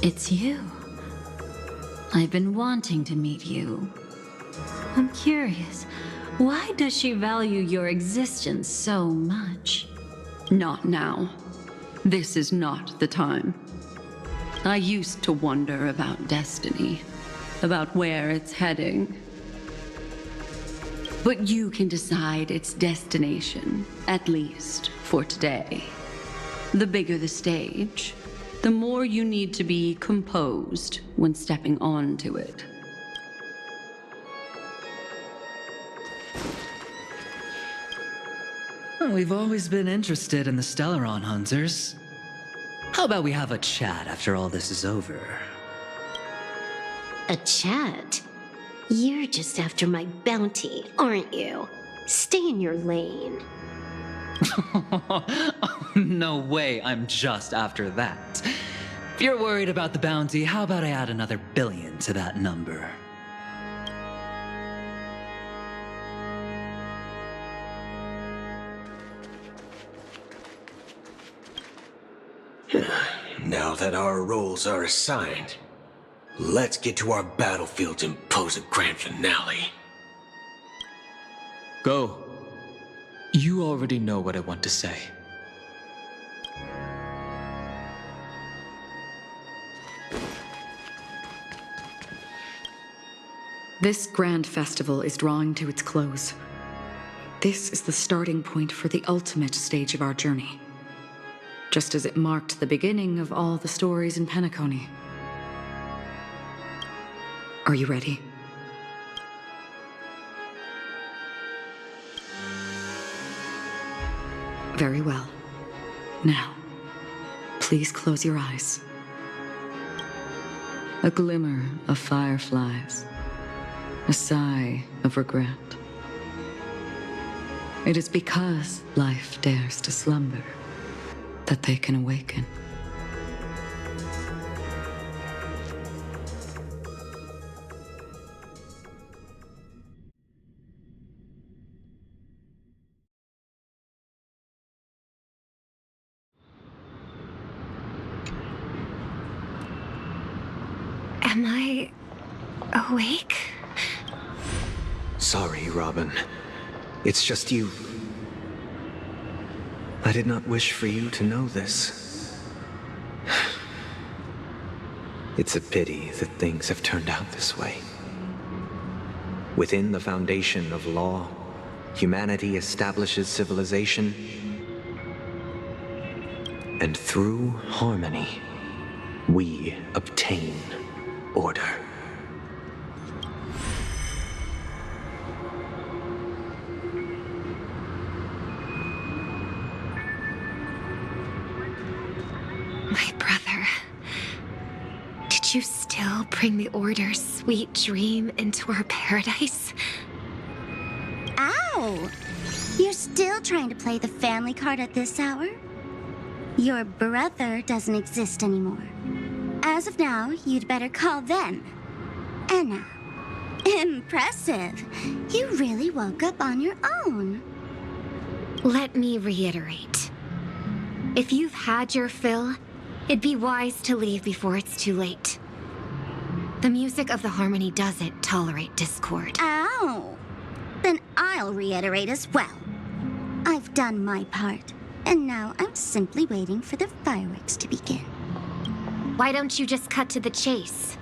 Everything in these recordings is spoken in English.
It's you. I've been wanting to meet you. I'm curious, why does she value your existence so much? Not now. This is not the time. I used to wonder about destiny, about where it's heading. But you can decide its destination, at least for today. The bigger the stage, the more you need to be composed when stepping onto it. We've always been interested in the Stellaron Hunters. How about we have a chat after all this is over? A chat? You're just after my bounty, aren't you? Stay in your lane. No way, I'm just after that. If you're worried about the bounty, how about I add another billion to that number? Now that our roles are assigned, let's get to our battlefields and pose a grand finale. Go. You already know what I want to say. This grand festival is drawing to its close. This is the starting point for the ultimate stage of our journey. Just as it marked the beginning of all the stories in Penacony. Are you ready? Very well. Now, please close your eyes. A glimmer of fireflies. A sigh of regret. It is because life dares to slumber that they can awaken. Am I awake? Sorry, Robin. It's just you. I did not wish for you to know this. It's a pity that things have turned out this way. Within the foundation of law, humanity establishes civilization, and through harmony, we obtain order. My brother. Did you still bring the Order's sweet dream into our paradise? Ow! You're still trying to play the family card at this hour? Your brother doesn't exist anymore. As of now, you'd better call them Anna. Impressive. You really woke up on your own. Let me reiterate. If you've had your fill, it'd be wise to leave before it's too late. The music of the harmony doesn't tolerate discord. Ow! Then I'll reiterate as well. I've done my part, and now I'm simply waiting for the fireworks to begin. Why don't you just cut to the chase?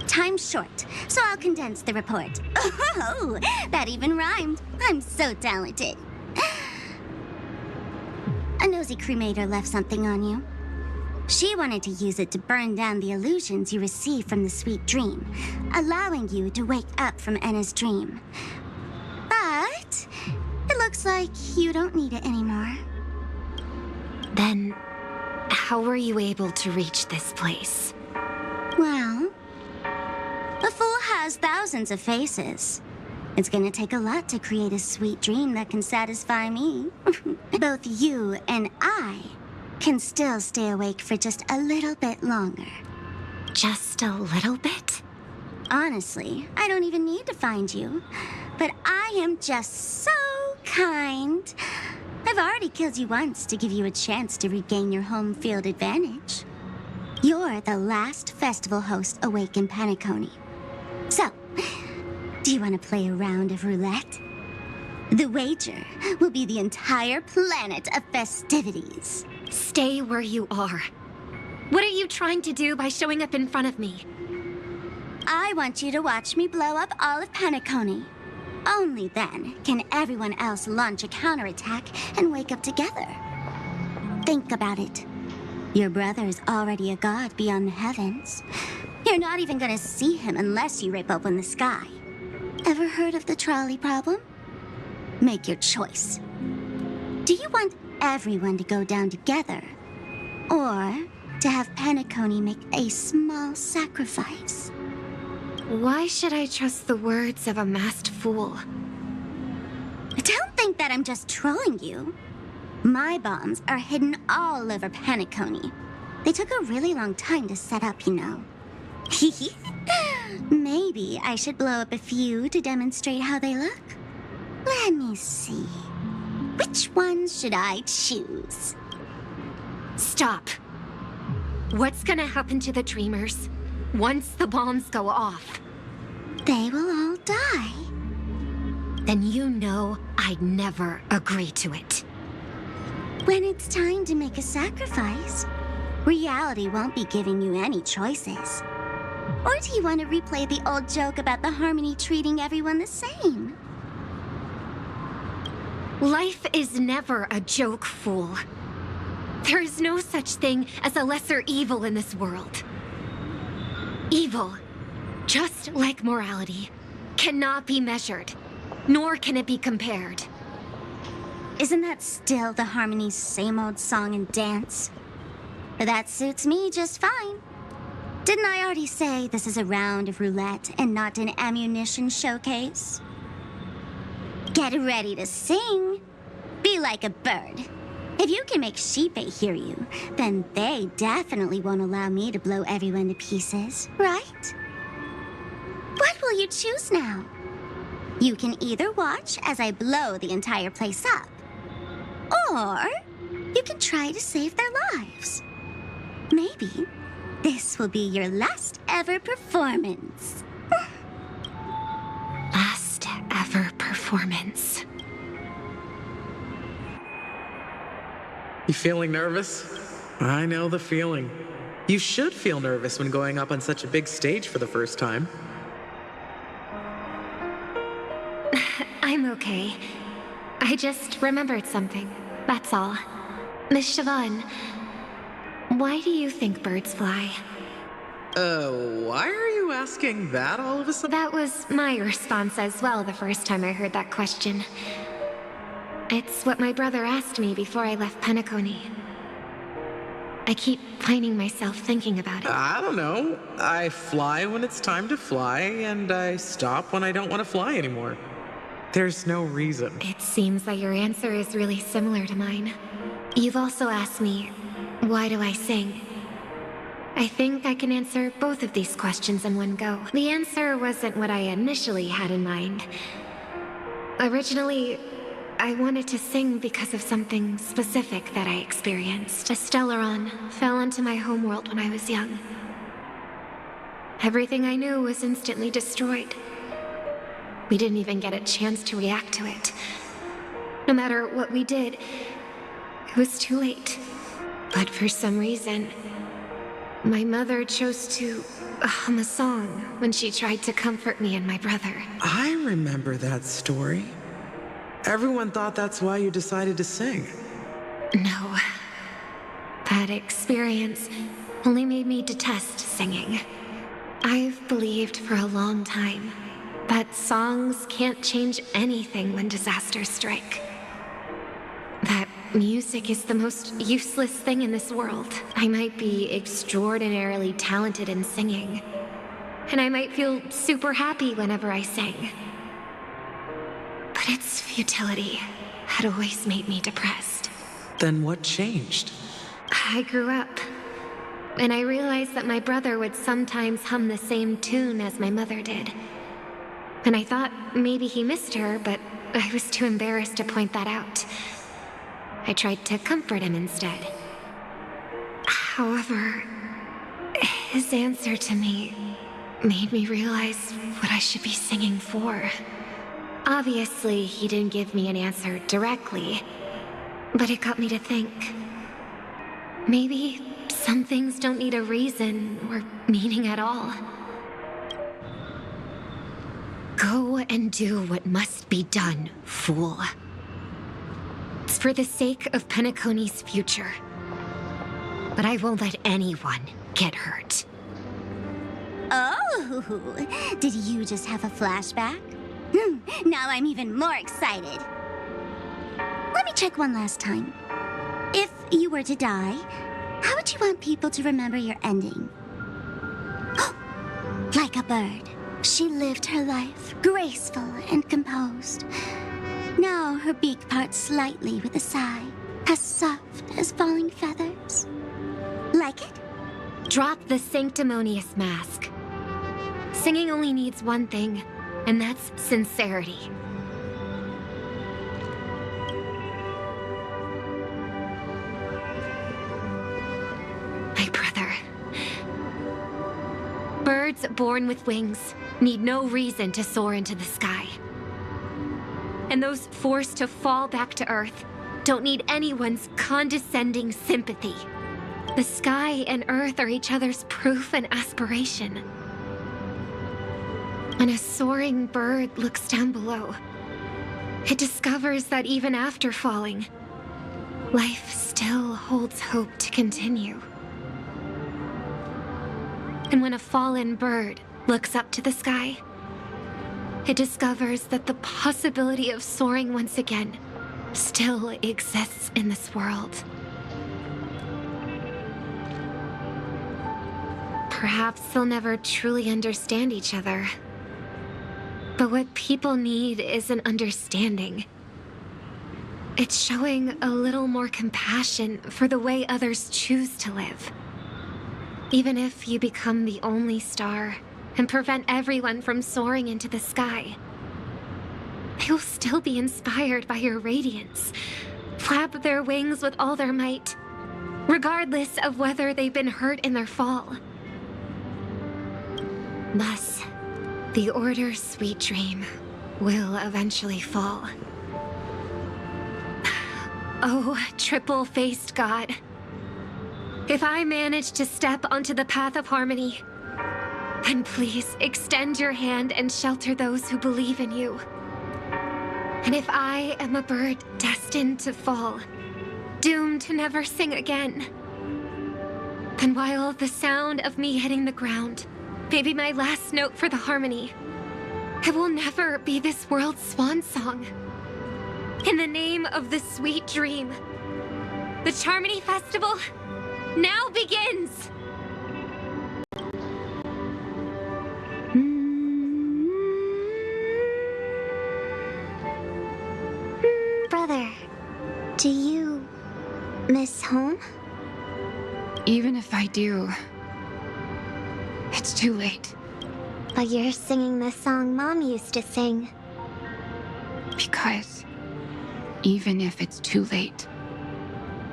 Time's short, so I'll condense the report. Oh, that even rhymed. I'm so talented. A nosy cremator left something on you. She wanted to use it to burn down the illusions you received from the sweet dream, allowing you to wake up from Anna's dream. But it looks like you don't need it anymore. Then, how were you able to reach this place? Well, a fool has thousands of faces. It's gonna take a lot to create a sweet dream that can satisfy me. Both you and I can still stay awake for just a little bit longer. Just a little bit? Honestly, I don't even need to find you. But I am just so kind. I've already killed you once to give you a chance to regain your home field advantage. You're the last festival host awake in Penacony. So, do you want to play a round of roulette? The wager will be the entire planet of festivities. Stay where you are. What are you trying to do by showing up in front of me? I want you to watch me blow up all of Penacony. Only then can everyone else launch a counterattack and wake up together. Think about it. Your brother is already a god beyond the heavens. You're not even gonna see him unless you rip open the sky. Ever heard of the trolley problem? Make your choice. Do you want everyone to go down together? Or to have Penacony make a small sacrifice? Why should I trust the words of a masked fool? Don't think that I'm just trolling you. My bombs are hidden all over Penacony. They took a really long time to set up, you know. Maybe I should blow up a few to demonstrate how they look. Let me see. Which ones should I choose? Stop. What's gonna happen to the dreamers once the bombs go off? They will all die. Then you know I'd never agree to it. When it's time to make a sacrifice, reality won't be giving you any choices. Or do you want to replay the old joke about the Harmony treating everyone the same? Life is never a joke, fool. There is no such thing as a lesser evil in this world. Evil, just like morality, cannot be measured, nor can it be compared. Isn't that still the Harmony's same old song and dance? That suits me just fine. Didn't I already say this is a round of roulette and not an ammunition showcase? Get ready to sing. Be like a bird. If you can make Sheepei hear you, then they definitely won't allow me to blow everyone to pieces, right? What will you choose now? You can either watch as I blow the entire place up, or you can try to save their lives. Maybe this will be your last ever performance. Last ever performance. You feeling nervous? I know the feeling. You should feel nervous when going up on such a big stage for the first time. I'm okay. I just remembered something. That's all. Miss Siobhan, why do you think birds fly? Why are you asking that all of a sudden? That was my response as well the first time I heard that question. It's what my brother asked me before I left Penacony. I keep finding myself thinking about it. I don't know. I fly when it's time to fly, and I stop when I don't want to fly anymore. There's no reason. It seems that your answer is really similar to mine. You've also asked me, why do I sing? I think I can answer both of these questions in one go. The answer wasn't what I initially had in mind. Originally, I wanted to sing because of something specific that I experienced. A Stellaron fell into my homeworld when I was young. Everything I knew was instantly destroyed. We didn't even get a chance to react to it. No matter what we did, it was too late. But for some reason, my mother chose to hum a song when she tried to comfort me and my brother. I remember that story. Everyone thought that's why you decided to sing. No. That experience only made me detest singing. I've believed for a long time that songs can't change anything when disasters strike. That music is the most useless thing in this world. I might be extraordinarily talented in singing, and I might feel super happy whenever I sing. But its futility had always made me depressed. Then what changed? I grew up, and I realized that my brother would sometimes hum the same tune as my mother did. And I thought maybe he missed her, but I was too embarrassed to point that out. I tried to comfort him instead. However, His answer to me made me realize what I should be singing for. Obviously, he didn't give me an answer directly, but it got me to think. Maybe some things don't need a reason or meaning at all. Go and do what must be done, fool. It's for the sake of Penacony's future. But I won't let anyone get hurt. Oh, did you just have a flashback? Now I'm even more excited. Let me check one last time. If you were to die, how would you want people to remember your ending? Like a bird, she lived her life, graceful and composed. Now her beak parts slightly with a sigh, as soft as falling feathers. Like it? Drop the sanctimonious mask. Singing only needs one thing, and that's sincerity. My brother. Birds born with wings need no reason to soar into the sky. And those forced to fall back to Earth don't need anyone's condescending sympathy. The sky and Earth are each other's proof and aspiration. When a soaring bird looks down below, it discovers that even after falling, life still holds hope to continue. And when a fallen bird looks up to the sky, it discovers that the possibility of soaring once again still exists in this world. Perhaps they'll never truly understand each other. But what people need is an understanding. It's showing a little more compassion for the way others choose to live. Even if you become the only star and prevent everyone from soaring into the sky, they will still be inspired by your radiance, flap their wings with all their might, regardless of whether they've been hurt in their fall. Thus, the Order's sweet dream will eventually fall. Oh, triple-faced God. If I manage to step onto the path of harmony, then please extend your hand and shelter those who believe in you. And if I am a bird destined to fall, doomed to never sing again, then while the sound of me hitting the ground may be my last note for the harmony, it will never be this world's swan song. In the name of the sweet dream, the Charmony Festival now begins! Brother, do you miss home? Even if I do, it's too late. But you're singing the song Mom used to sing. Because even if it's too late,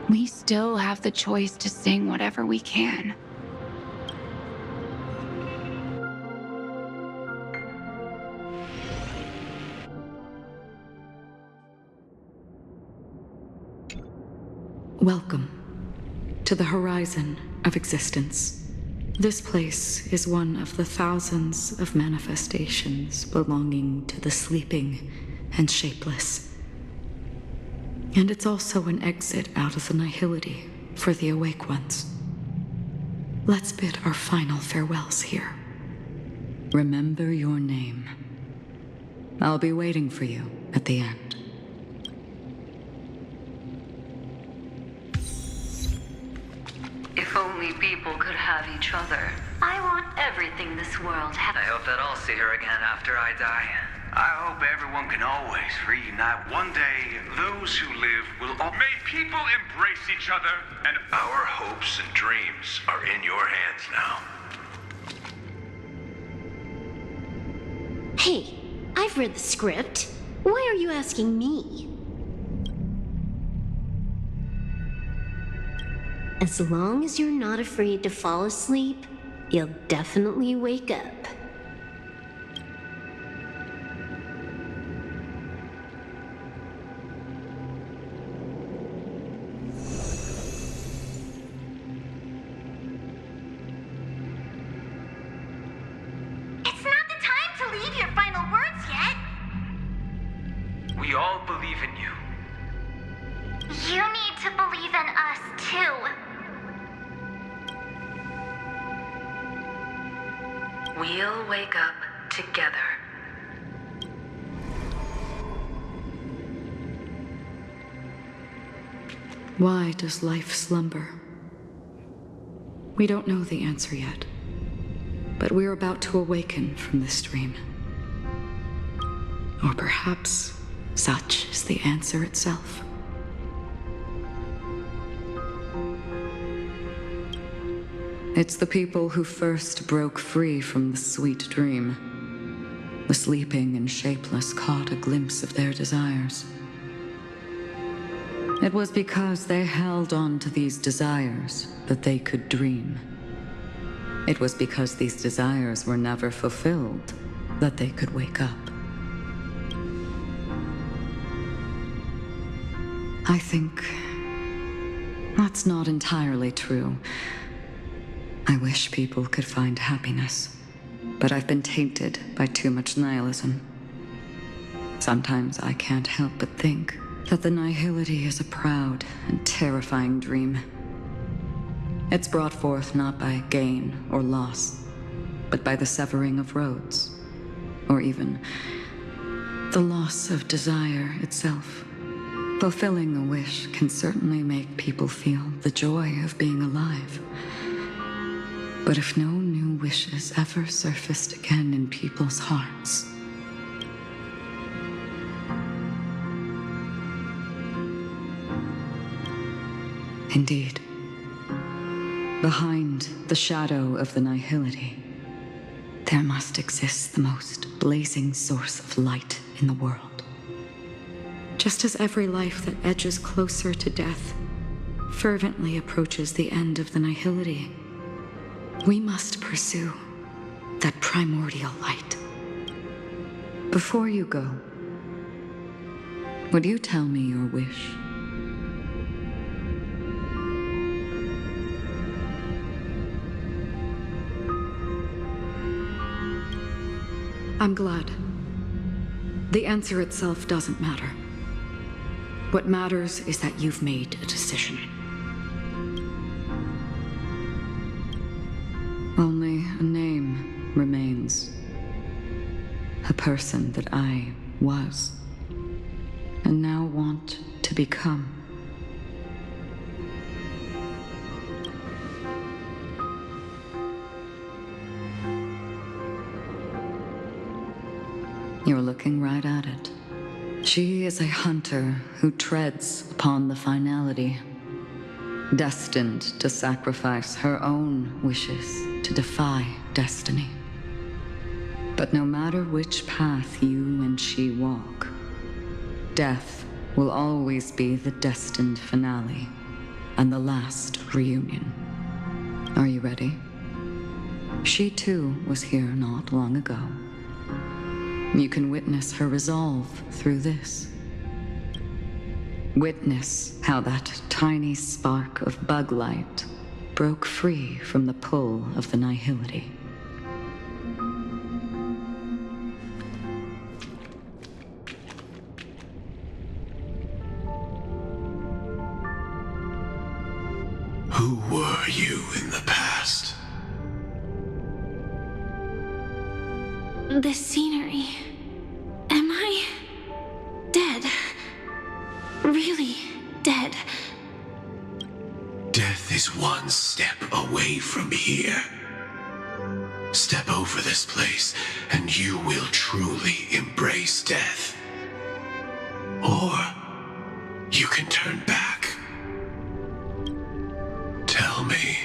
we still have the choice to sing whatever we can. Welcome to the horizon of existence. This place is one of the thousands of manifestations belonging to the sleeping and shapeless. And it's also an exit out of the nihility for the awake ones. Let's bid our final farewells here. Remember your name. I'll be waiting for you at the end. If only people could have each other. I want everything this world has. I hope that I'll see her again after I die. I hope everyone can always reunite. One day, those who live will all... May people embrace each other, and our hopes and dreams are in your hands now. Hey, I've read the script. Why are you asking me? As long as you're not afraid to fall asleep you'll definitely wake up. It's not the time to leave your final words yet. We all believe in you. You need to believe in us, too. We'll wake up together. Why does life slumber? We don't know the answer yet, but we're about to awaken from this dream. Or perhaps such is the answer itself. It's the people who first broke free from the sweet dream. The sleeping and shapeless caught a glimpse of their desires. It was because they held on to these desires that they could dream. It was because these desires were never fulfilled that they could wake up. I think that's not entirely true. I wish people could find happiness, but I've been tainted by too much nihilism. Sometimes I can't help but think that the nihility is a proud and terrifying dream. It's brought forth not by gain or loss, but by the severing of roads, or even the loss of desire itself. Fulfilling a wish can certainly make people feel the joy of being alive. But if no new wishes ever surfaced again in people's hearts, indeed, behind the shadow of the nihility, there must exist the most blazing source of light in the world. Just as every life that edges closer to death fervently approaches the end of the nihility, we must pursue that primordial light. Before you go, would you tell me your wish? I'm glad. The answer itself doesn't matter. What matters is that you've made a decision. Only a name remains. A person that I was, and now want to become. You're looking right at it. She is a hunter who treads upon the finality, destined to sacrifice her own wishes to defy destiny. But no matter which path you and she walk, death will always be the destined finale and the last reunion. Are you ready? She too was here not long ago. You can witness her resolve through this. Witness how that tiny spark of bug light broke free from the pull of the nihility. Who were you in the past? The scenery. Am I dead? Really dead? Death is one step away from here. Step over this place, and you will truly embrace death. Or you can turn back. Tell me,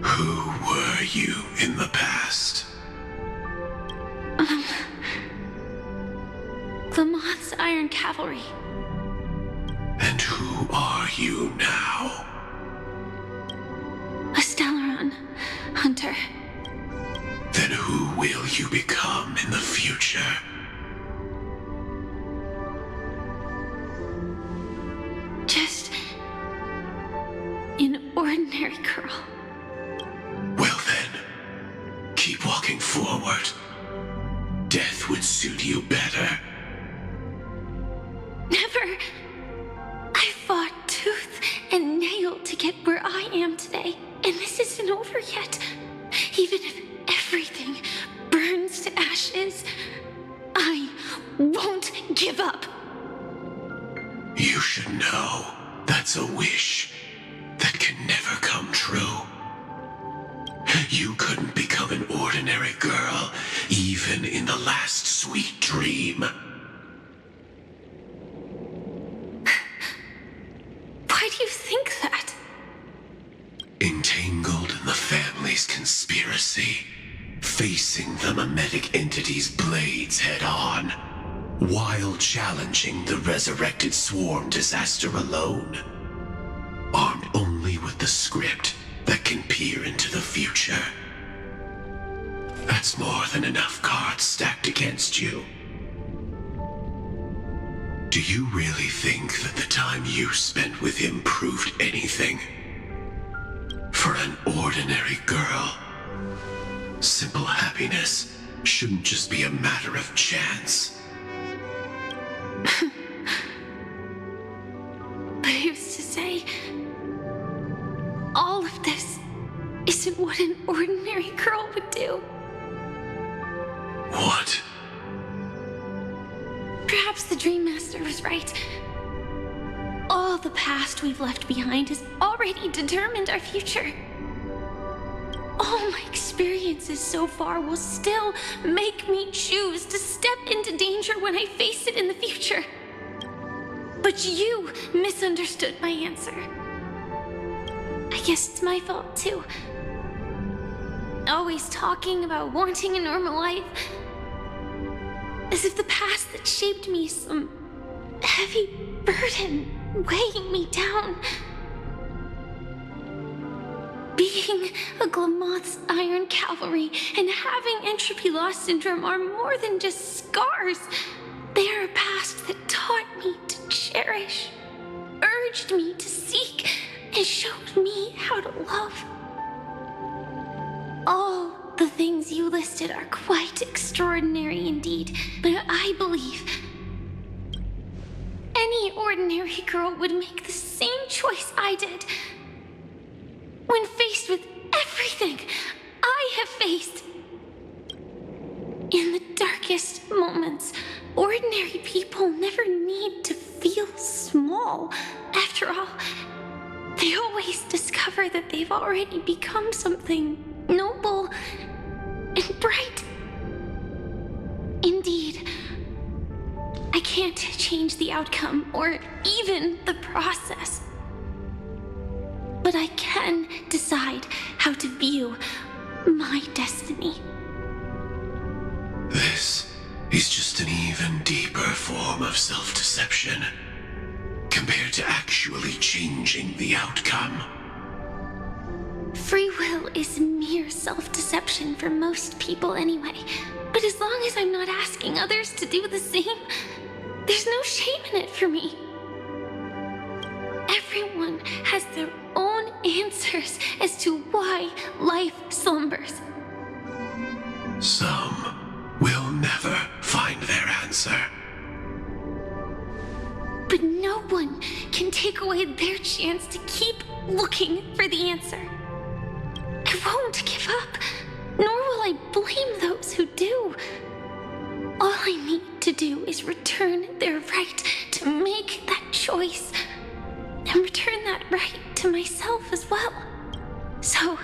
who were you in the past? The Moth's Iron Cavalry. And who are you now? A Stellaron. Hunter. Then who will you become in the future? Just an ordinary girl. Well then, keep walking forward. Death would suit you better. Never. I fought tooth and nail to get where I am today, and this isn't over yet. Even if everything burns to ashes, I won't give up. You should know that's a wish that can never come true. You couldn't become an ordinary girl, even in the last sweet dream. Why do you think that? Entangled in the family's conspiracy, facing the mimetic entity's blades head-on, while challenging the resurrected swarm disaster alone, armed only with the script that can peer into the future. That's more than enough cards stacked against you. Do you really think that the time you spent with him proved anything? For an ordinary girl, simple happiness shouldn't just be a matter of chance. But who's to say all of this isn't what an ordinary girl would do? What? Perhaps the Dream Master was right. All the past we've left behind has already determined our future. All my experiences so far will still make me choose to step into danger when I face it in the future. But you misunderstood my answer. I guess it's my fault too. Always talking about wanting a normal life, as if the past that shaped me is some heavy burden weighing me down. Being a Glamoth's Iron Cavalry and having entropy loss syndrome are more than just scars. They are a past that taught me to cherish, urged me to seek, and showed me how to love. All the things you listed are quite extraordinary indeed, but I believe any ordinary girl would make the same choice I did. When faced with everything I have faced. In the darkest moments, ordinary people never need to feel small. After all, they always discover that they've already become something noble and bright. Indeed, I can't change the outcome or even the process. But I can decide how to view my destiny. This is just an even deeper form of self-deception compared to actually changing the outcome. Free will is mere self-deception for most people anyway. But as long as I'm not asking others to do the same, there's no shame in it for me. Everyone has their own answers as to why life slumbers. Some will never find their answer. But no one can take away their chance to keep looking for the answer. I won't give up, nor will I blame those who do. All I need to do is return their right to make that choice, and return that right to myself as well. So,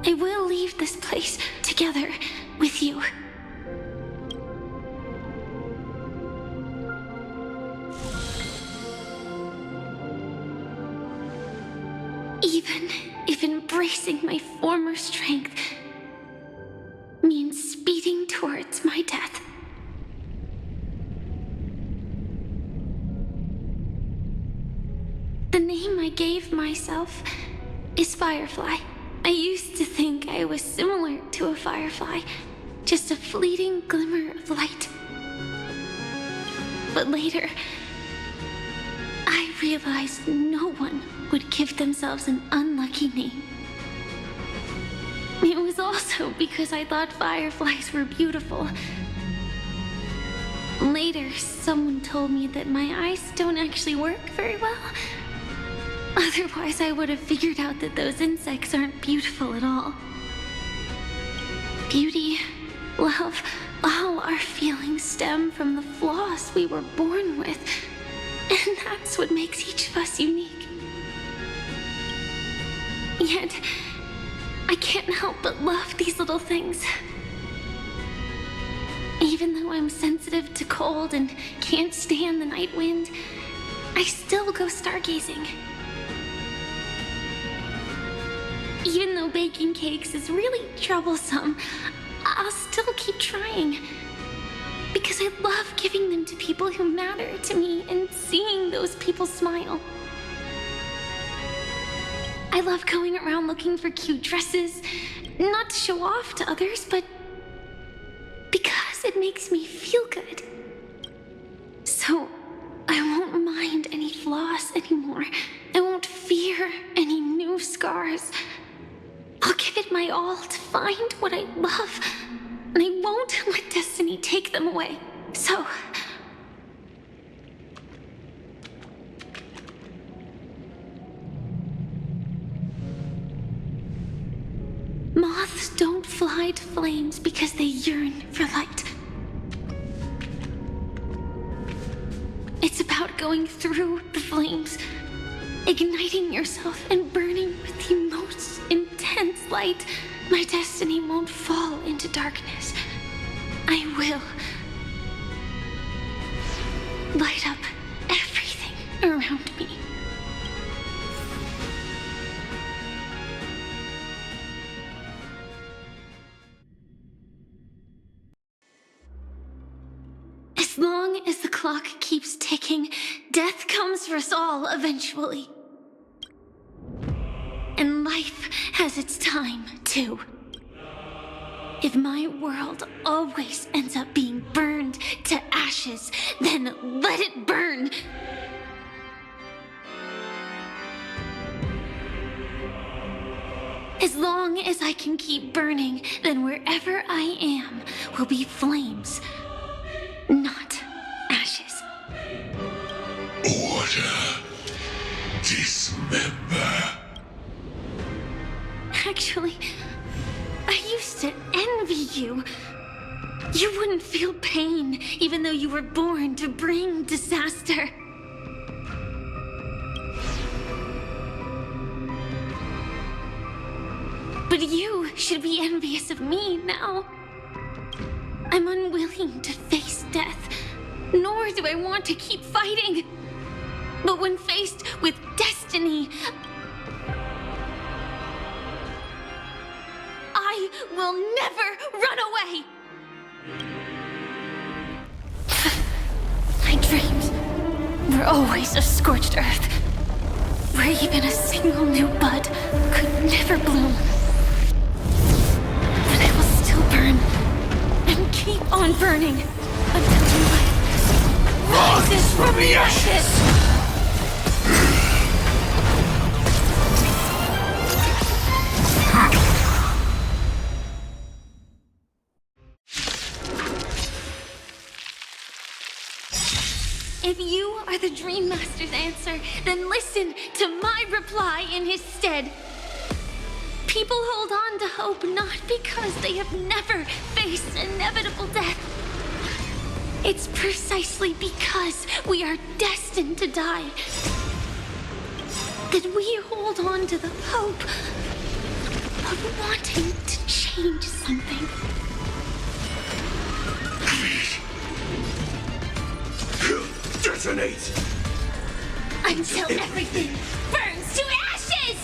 I will leave this place together with you. Even if embracing my former strength means speeding towards my death. The name I gave myself is Firefly. I used to think I was similar to a firefly, just a fleeting glimmer of light. But later, I realized no one would give themselves an unlucky name. It was also because I thought fireflies were beautiful. Later, someone told me that my eyes don't actually work very well. Otherwise, I would have figured out that those insects aren't beautiful at all. Beauty, love, all our feelings stem from the flaws we were born with. And that's what makes each of us unique. Yet, I can't help but love these little things. Even though I'm sensitive to cold and can't stand the night wind, I still go stargazing. Even though baking cakes is really troublesome, I'll still keep trying. Because I love giving them to people who matter to me and seeing those people smile. I love going around looking for cute dresses, not to show off to others, but because it makes me feel good. So I won't mind any flaws anymore. I won't fear any new scars. I'll give it my all to find what I love, and I won't let destiny take them away. So moths don't fly to flames because they yearn for light. It's about going through the flames, igniting yourself and burning with the most intense light. My destiny won't fall into darkness. I will light up everything around me. As long as the clock keeps ticking, death comes for us all eventually. And life has its time, too. If my world always ends up being burned to ashes, then let it burn! As long as I can keep burning, then wherever I am will be flames, not ashes. Order. Dismember. Actually, I used to envy you. You wouldn't feel pain, even though you were born to bring disaster. But you should be envious of me now. I'm unwilling to face death, nor do I want to keep fighting. But when faced with destiny, I will never run away! My dreams were always of scorched earth, where even a single new bud could never bloom. But I will still burn, and keep on burning, until life rises from the ashes! If you are the Dream Master's answer, then listen to my reply in his stead. People hold on to hope not because they have never faced inevitable death. It's precisely because we are destined to die that we hold on to the hope of wanting to change something. Detonate! Until everything burns to ashes!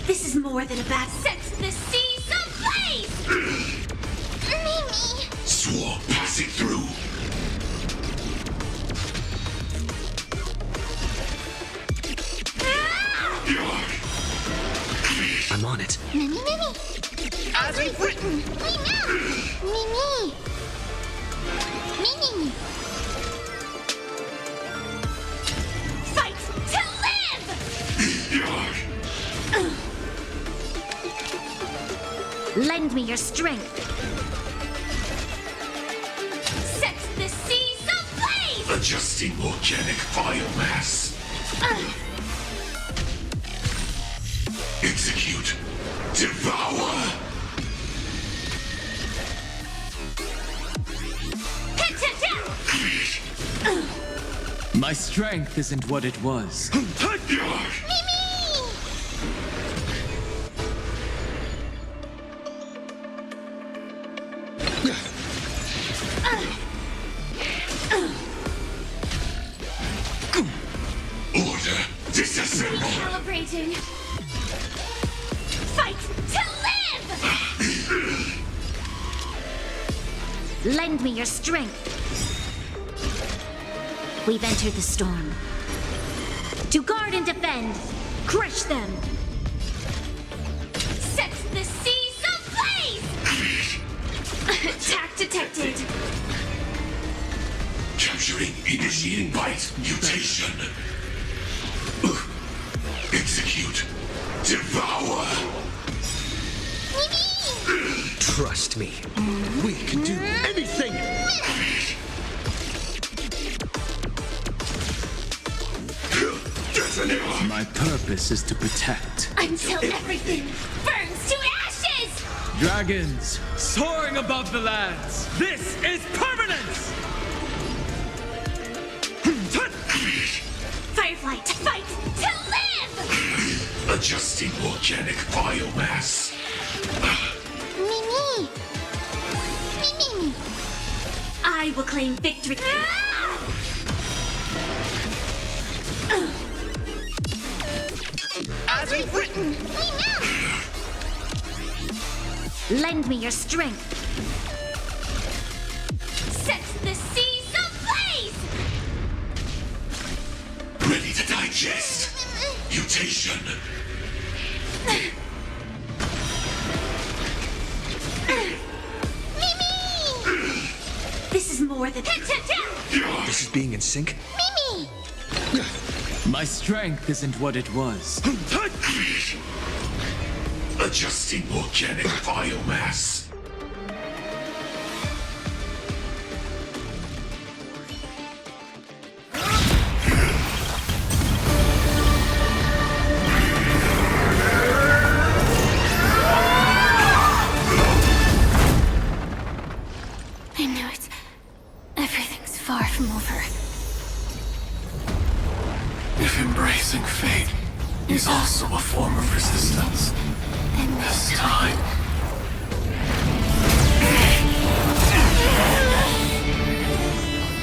This is more than a bat sets the seas ablaze! Mimi! Swarm passing through. I'm on it. Mimi. As we've written. Mimi. Fight to live! Lend me your strength. Set the seas ablaze! Adjusting organic biomass. Execute. Devour. My strength isn't what it was. Order disassemble. Recalibrating. Fight to live! Lend me your strength. We've entered the storm. To guard and defend. Crush them. Set the seas ablaze! Attack detected. Capturing initiating bite mutation. Execute. Devour. Trust me. We can do anything! My purpose is to protect. Until everything burns to ashes! Dragons, soaring above the lands. This is permanence! Firefly to fight to live! Adjusting organic biomass. Mimi! I will claim victory. As we've written! Lend me your strength. Set the seas ablaze! Ready to digest. Mutation. This is more than... This is being in sync? Mimi! My strength isn't what it was. Adjusting organic biomass. I knew it. Everything's far from over. If embracing fate is also a form of resistance, Then this time...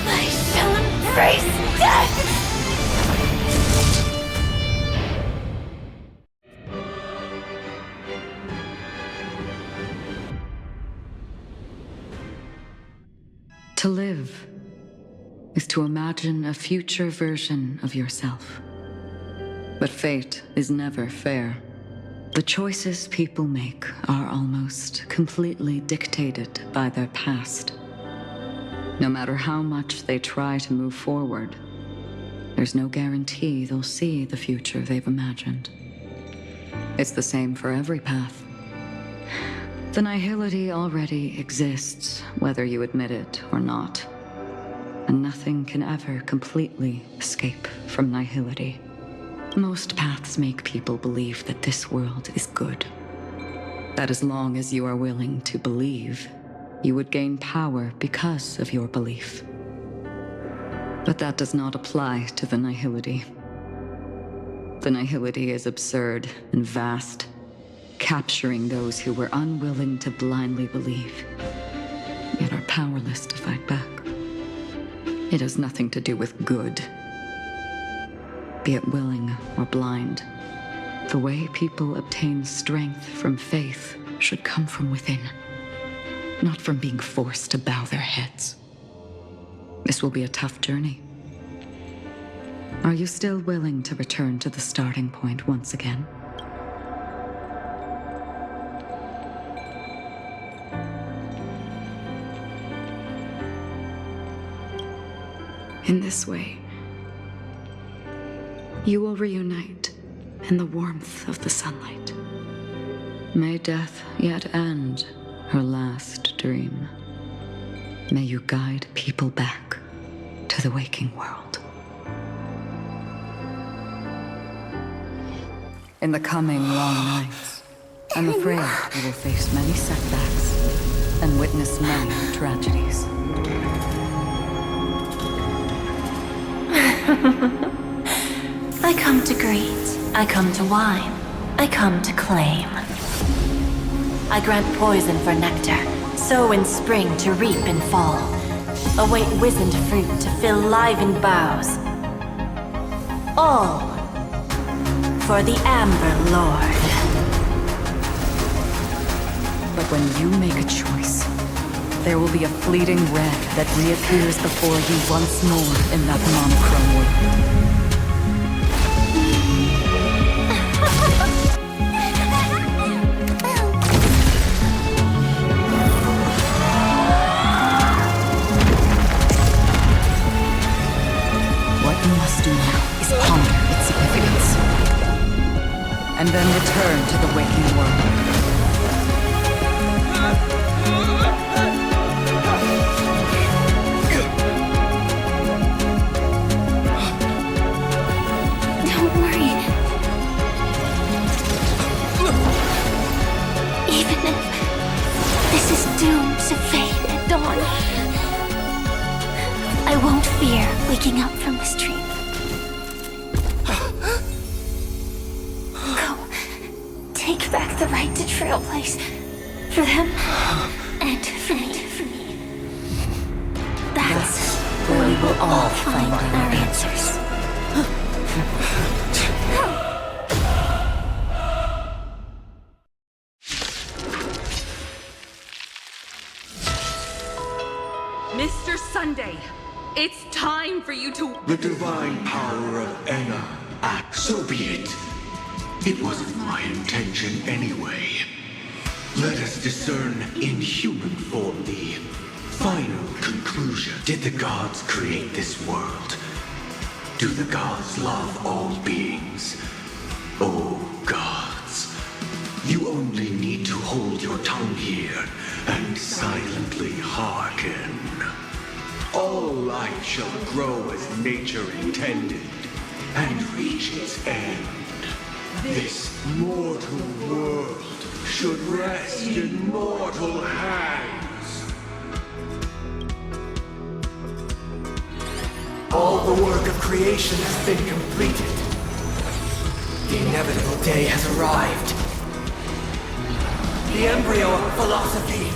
I shall embrace death! To live is to imagine a future version of yourself. But fate is never fair. The choices people make are almost completely dictated by their past. No matter how much they try to move forward, there's no guarantee they'll see the future they've imagined. It's the same for every path. The nihility already exists, whether you admit it or not. And nothing can ever completely escape from nihility. Most paths make people believe that this world is good. That as long as you are willing to believe, you would gain power because of your belief. But that does not apply to the nihility. The nihility is absurd and vast, capturing those who were unwilling to blindly believe, yet are powerless to fight back. It has nothing to do with good. Be it willing or blind, the way people obtain strength from faith should come from within, not from being forced to bow their heads. This will be a tough journey. Are you still willing to return to the starting point once again? In this way, you will reunite in the warmth of the sunlight. May death yet end her last dream. May you guide people back to the waking world. In the coming long nights, I'm afraid you will face many setbacks and witness many tragedies. I come to greet, I come to wine, I come to claim. I grant poison for nectar, sow in spring to reap in fall. Await wizened fruit to fill livened boughs. All for the Amber Lord. But when you make a choice, there will be a fleeting red that reappears before you once more in that monochrome world. What you must do now is ponder its significance, and then return to the waking world. Doomed to fade at dawn. I won't fear waking up from this dream. Go. Take back the right to Trailblaze. For them and for me. That's where we will all find our answers. Mr. Sunday, it's time for you to... The divine power of Enna. So be it. It wasn't my intention anyway. Let us discern in human form the final conclusion. Did the gods create this world? Do the gods love all beings? Oh, gods. You only need to hold your tongue here and silently hearken. All life shall grow as nature intended, and reach its end. This mortal world should rest in mortal hands. All the work of creation has been completed. The inevitable day has arrived. The embryo of philosophy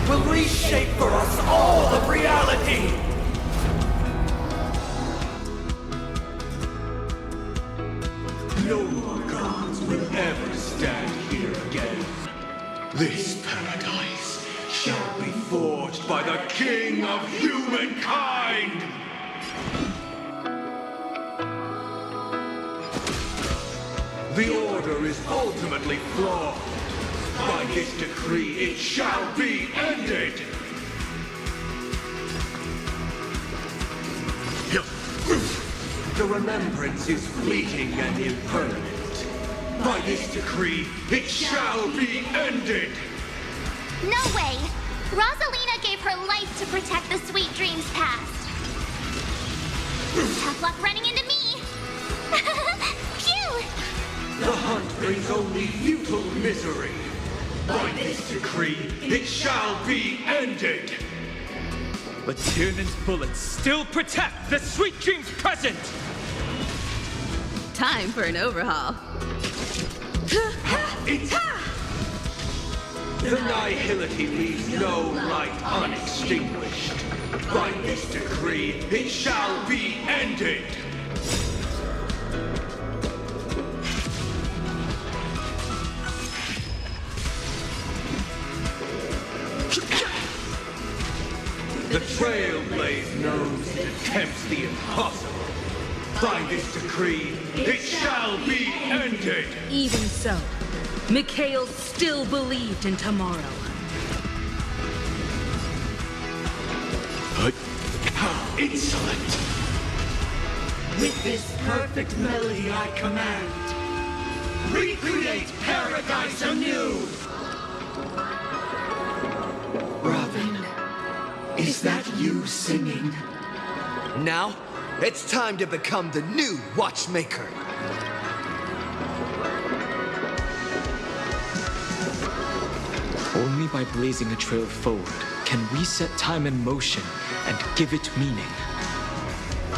will reshape for us all of reality! No more gods will ever stand here again. This paradise shall be forged by the King of Humankind! The order is ultimately flawed. By this decree, it shall be ended! The remembrance is fleeting and impermanent. By this decree, it shall be ended! No way! Rosalina gave her life to protect the sweet dreams past. Tough luck running into me! Phew! The hunt brings only futile misery. By this decree, it shall be ended! But Tiernan's bullets still protect the sweet dreams present! Time for an overhaul. The nihility leaves no light unextinguished. By this decree, it shall be ended! The Trailblaze knows it attempts the impossible. By this decree, it shall be ended! Even so, Mikhail still believed in tomorrow. insolent. With this perfect melody I command, recreate paradise anew! Robin, is that you singing? Now, it's time to become the new Watchmaker. Only by blazing a trail forward can we set time in motion and give it meaning.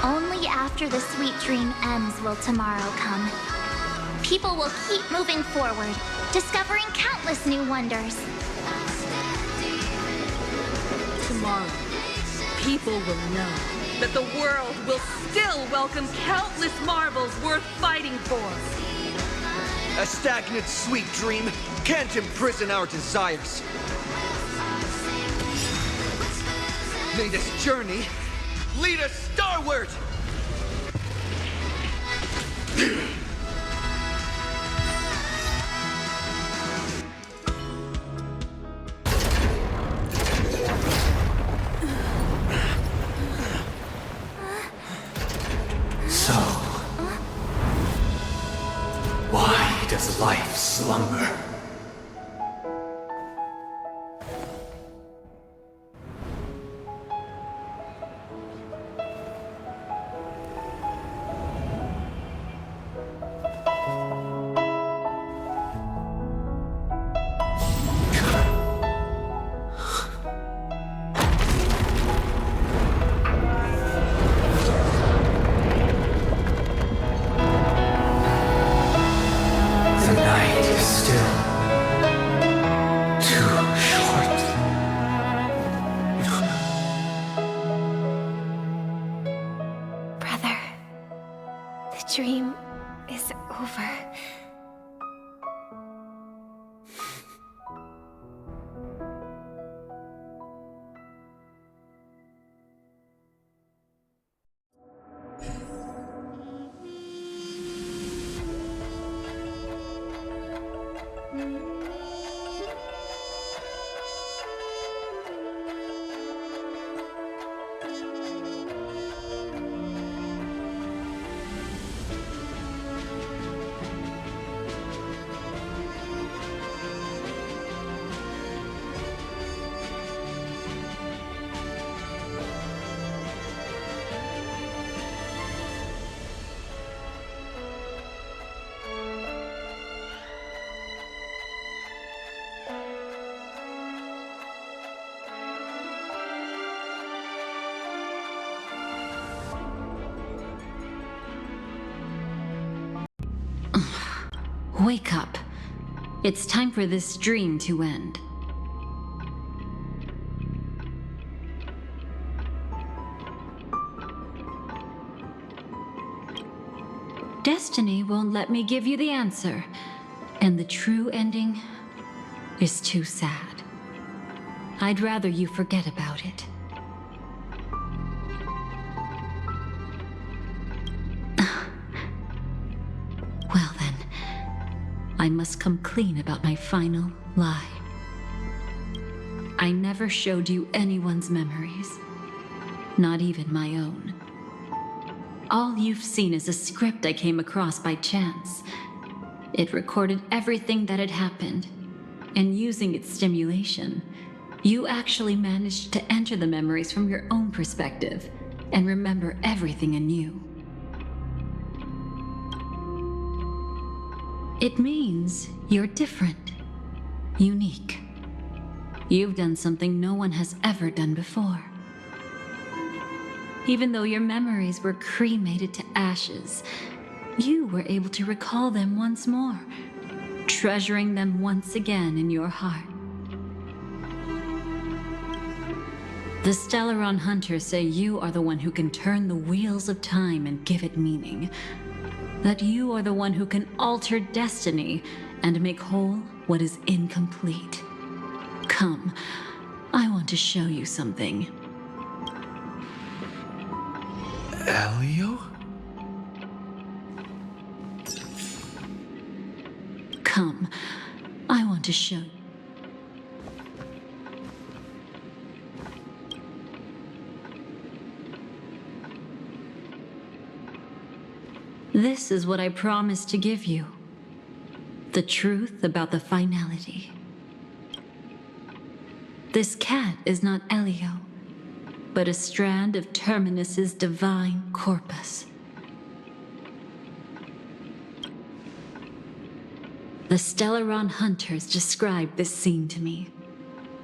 Only after the sweet dream ends will tomorrow come. People will keep moving forward, discovering countless new wonders. Tomorrow, people will know that the world will still welcome countless marvels worth fighting for. A stagnant sweet dream can't imprison our desires. May this journey lead us starward! So, why does life slumber? The night is still too short. Brother, the dream is over. Wake up. It's time for this dream to end. Destiny won't let me give you the answer, and the true ending is too sad. I'd rather you forget about it. Well then, I must come clean about my final lie. I never showed you anyone's memories, not even my own. All you've seen is a script I came across by chance. It recorded everything that had happened, and using its stimulation, you actually managed to enter the memories from your own perspective and remember everything anew. It means you're different, unique. You've done something no one has ever done before. Even though your memories were cremated to ashes, you were able to recall them once more, treasuring them once again in your heart. The Stellaron Hunters say you are the one who can turn the wheels of time and give it meaning. That you are the one who can alter destiny and make whole what is incomplete. Come, I want to show you something. Elio? Come, I want to show you. This is what I promised to give you. The truth about the finality. This cat is not Elio, but a strand of Terminus's divine corpus. The Stellaron hunters described this scene to me,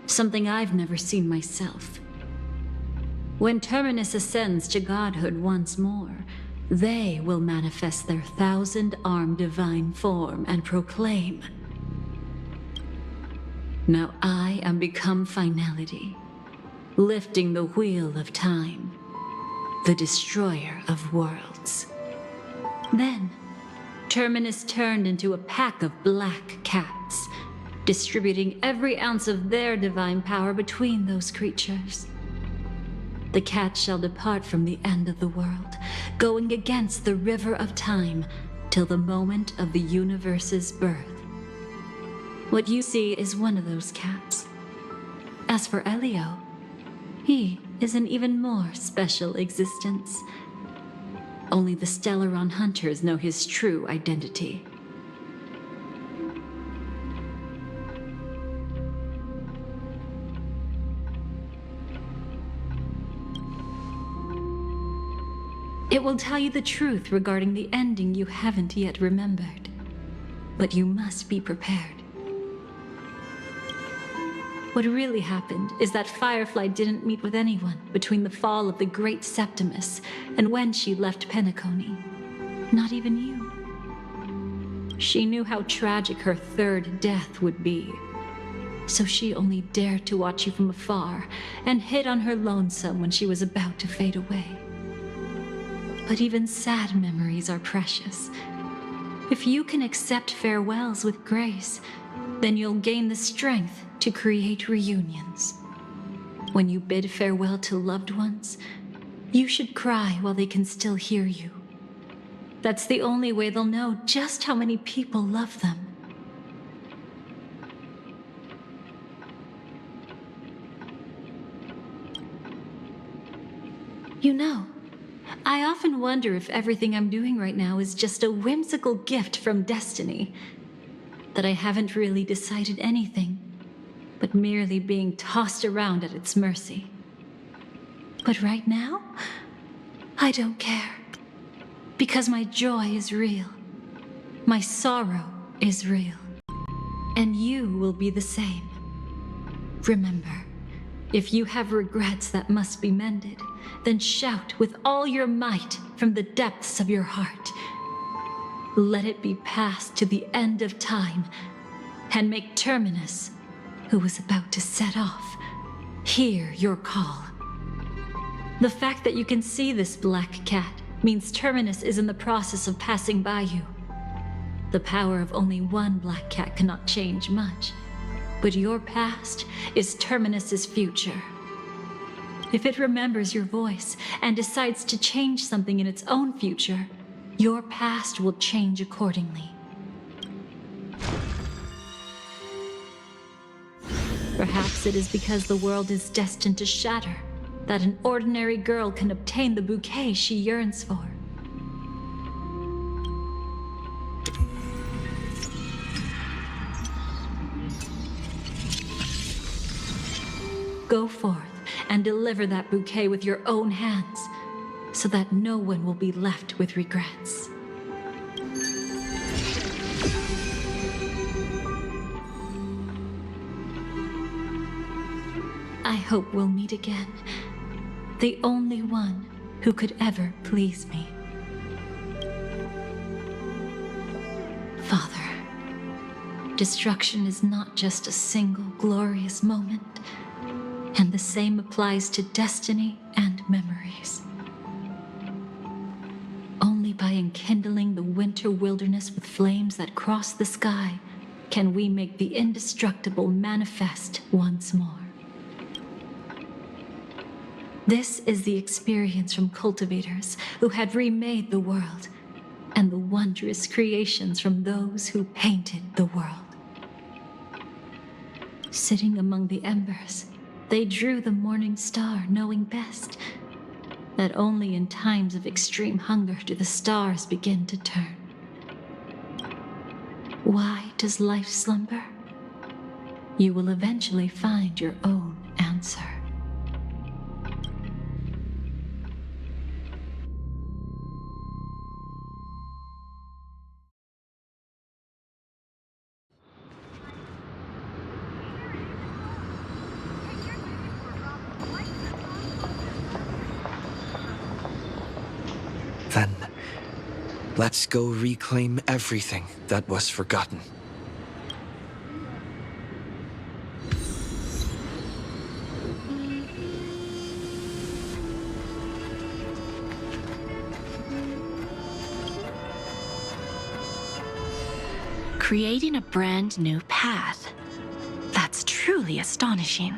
something I've never seen myself. When Terminus ascends to godhood once more, they will manifest their 1,000-armed divine form and proclaim, "Now I am become finality, lifting the wheel of time, the destroyer of worlds." Then, Terminus turned into a pack of black cats, distributing every ounce of their divine power between those creatures. The cats shall depart from the end of the world, going against the river of time till the moment of the universe's birth. What you see is one of those cats. As for Elio, he is an even more special existence. Only the Stellaron hunters know his true identity. It will tell you the truth regarding the ending you haven't yet remembered. But you must be prepared. What really happened is that Firefly didn't meet with anyone between the fall of the Great Septimus and when she left Penacony. Not even you. She knew how tragic her third death would be. So she only dared to watch you from afar and hid on her lonesome when she was about to fade away. But even sad memories are precious. If you can accept farewells with grace, then you'll gain the strength to create reunions. When you bid farewell to loved ones, you should cry while they can still hear you. That's the only way they'll know just how many people love them. You know, I often wonder if everything I'm doing right now is just a whimsical gift from destiny. That I haven't really decided anything, but merely being tossed around at its mercy. But right now, I don't care. Because my joy is real. My sorrow is real. And you will be the same. Remember, if you have regrets that must be mended, then shout with all your might from the depths of your heart. Let it be passed to the end of time, and make Terminus, who was about to set off, hear your call. The fact that you can see this black cat means Terminus is in the process of passing by you. The power of only one black cat cannot change much, but your past is Terminus's future. If it remembers your voice and decides to change something in its own future, your past will change accordingly. Perhaps it is because the world is destined to shatter that an ordinary girl can obtain the bouquet she yearns for. Go forth and deliver that bouquet with your own hands, so that no one will be left with regrets. I hope we'll meet again. The only one who could ever please me. Father, destruction is not just a single glorious moment, and the same applies to destiny and memories. Only by enkindling the winter wilderness with flames that cross the sky can we make the indestructible manifest once more. This is the experience from cultivators who had remade the world, and the wondrous creations from those who painted the world. Sitting among the embers, they drew the morning star, knowing best. that only in times of extreme hunger do the stars begin to turn. Why does life slumber? You will eventually find your own answer. Then, let's go reclaim everything that was forgotten. Creating a brand new path. That's truly astonishing.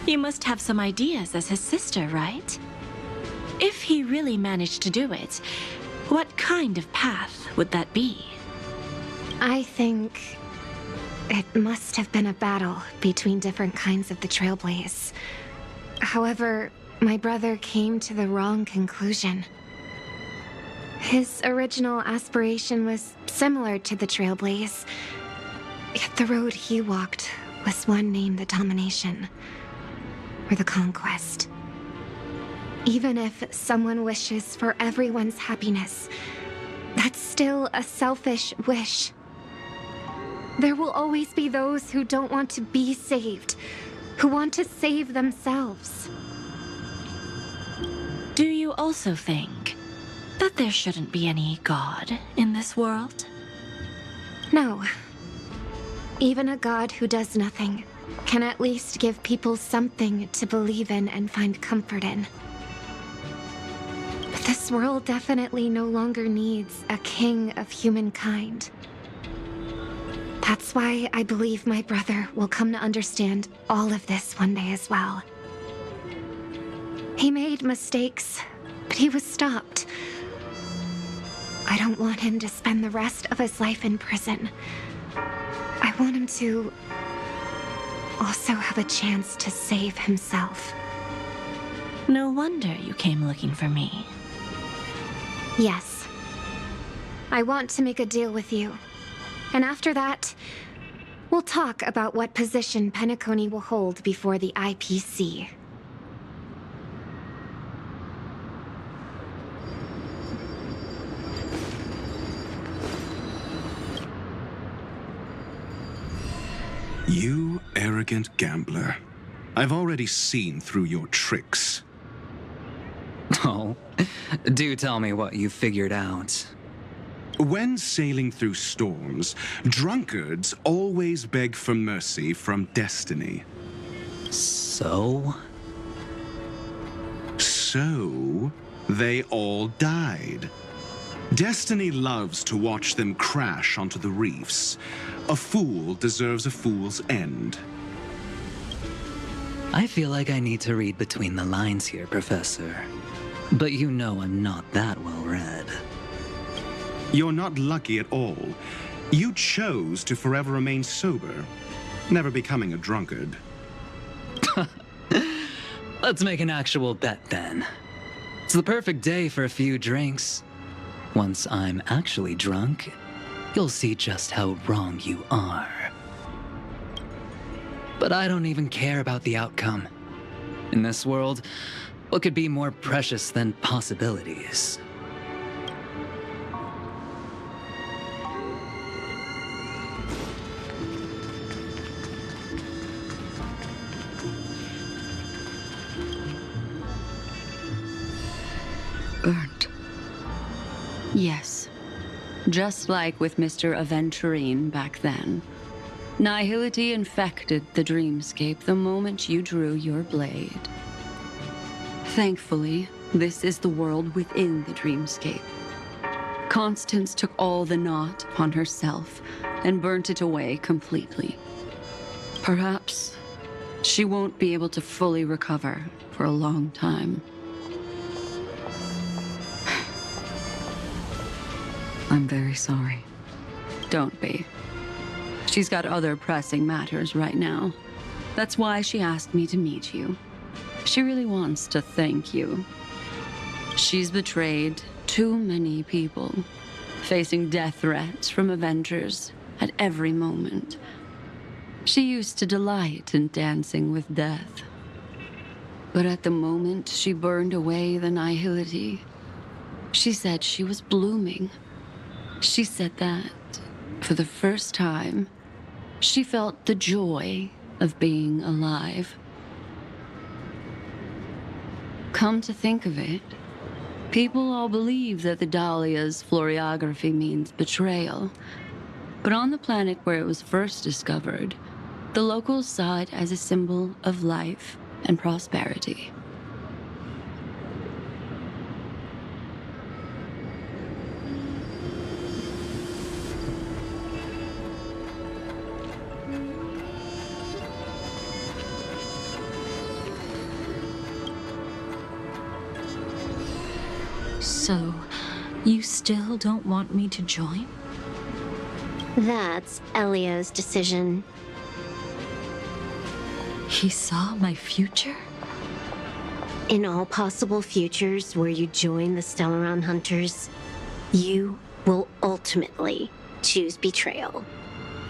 You must have some ideas as his sister, right? If he really managed to do it, what kind of path would that be? I think it must have been a battle between different kinds of the Trailblaze. However, my brother came to the wrong conclusion. His original aspiration was similar to the Trailblaze, yet the road he walked was one named the Domination, or the Conquest. Even if someone wishes for everyone's happiness, that's still a selfish wish. There will always be those who don't want to be saved, who want to save themselves. Do you also think that there shouldn't be any God in this world? No. Even a God who does nothing can at least give people something to believe in and find comfort in. But this world definitely no longer needs a king of humankind. That's why I believe my brother will come to understand all of this one day as well. He made mistakes, but he was stopped. I don't want him to spend the rest of his life in prison. I want him to also have a chance to save himself. No wonder you came looking for me. Yes. I want to make a deal with you. And after that, we'll talk about what position Penacony will hold before the IPC. You arrogant gambler. I've already seen through your tricks. Oh, do tell me what you figured out. When sailing through storms, drunkards always beg for mercy from destiny. So? So, they all died. Destiny loves to watch them crash onto the reefs. A fool deserves a fool's end. I feel like I need to read between the lines here, Professor. But you know I'm not that well read. You're not lucky at all. You chose to forever remain sober, never becoming a drunkard. Let's make an actual bet then. It's the perfect day for a few drinks. Once I'm actually drunk, you'll see just how wrong you are. But I don't even care about the outcome. In this world, what could be more precious than possibilities? Burnt. Yes. Just like with Mr. Aventurine back then. Nihility infected the dreamscape the moment you drew your blade. Thankfully, this is the world within the dreamscape. Constance took all the knot upon herself and burnt it away completely. Perhaps she won't be able to fully recover for a long time. I'm very sorry. Don't be. She's got other pressing matters right now. That's why she asked me to meet you. She really wants to thank you She's betrayed too many people, facing death threats from Avengers at every moment. She used to delight in dancing with death. But at the moment she burned away the nihility, she said she was blooming. She said that, for the first time, she felt the joy of being alive. Come to think of it, people all believe that the Dahlia's floriography means betrayal. But on the planet where it was first discovered, the locals saw it as a symbol of life and prosperity. So, you still don't want me to join? That's Elio's decision. He saw my future? In all possible futures where you join the Stellaron Hunters, you will ultimately choose betrayal.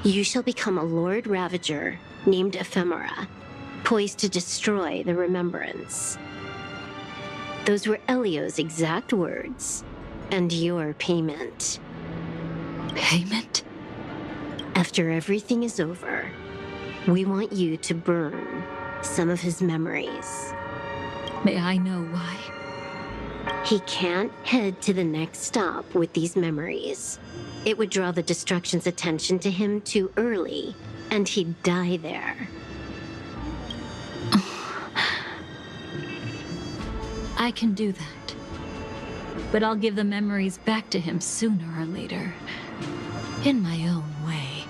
You shall become a Lord Ravager named Ephemera, poised to destroy the Remembrance. Those were Elio's exact words, and your payment. Payment? After everything is over, we want you to burn some of his memories. May I know why? He can't head to the next stop with these memories. It would draw the Destruction's attention to him too early, and he'd die there. I can do that. But I'll give the memories back to him sooner or later. In my own way.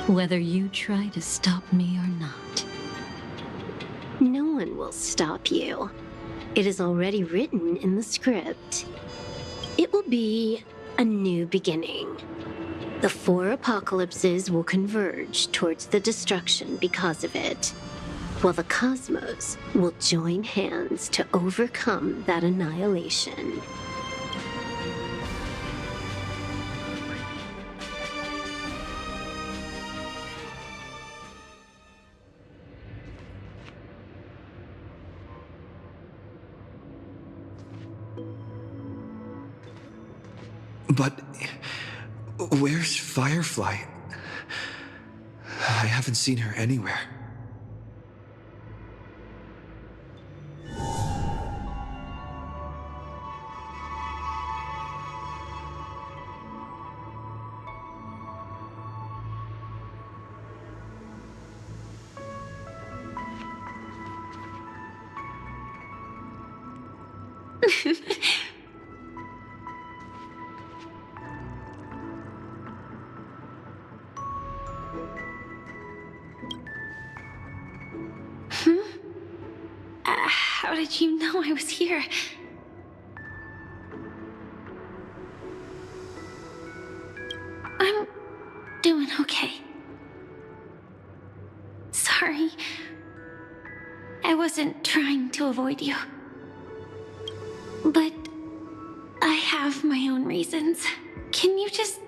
Whether you try to stop me or not. No one will stop you. It is already written in the script. It will be a new beginning. The 4 apocalypses will converge towards the destruction because of it, while the cosmos will join hands to overcome that annihilation. But where's Firefly? I haven't seen her anywhere. How did you know I was here? I'm doing okay. Sorry. I wasn't trying to avoid you. But I have my own reasons. Can you just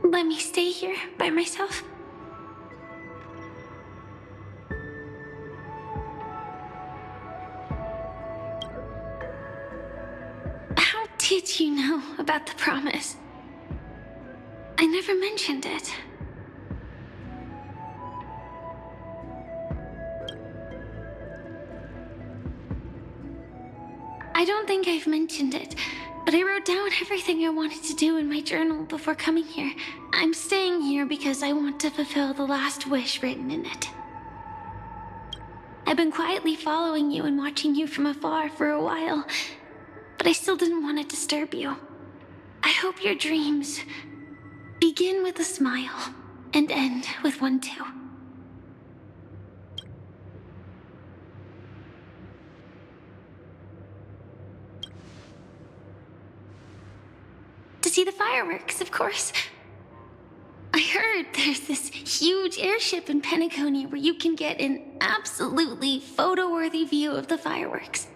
let me stay here by myself? How did you know about the promise? I never mentioned it. I don't think I've mentioned it, but I wrote down everything I wanted to do in my journal before coming here. I'm staying here because I want to fulfill the last wish written in it. I've been quietly following you and watching you from afar for a while, but I still didn't want to disturb you. I hope your dreams begin with a smile and end with one too. To see the fireworks, of course. I heard there's this huge airship in Penacony where you can get an absolutely photo-worthy view of the fireworks.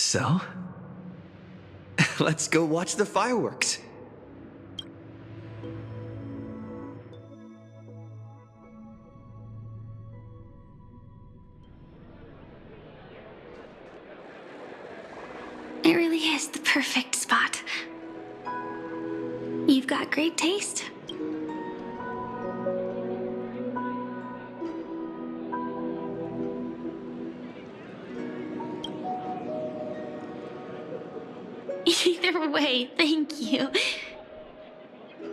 So? Let's go watch the fireworks. It really is the perfect spot. You've got great taste. Either way, thank you.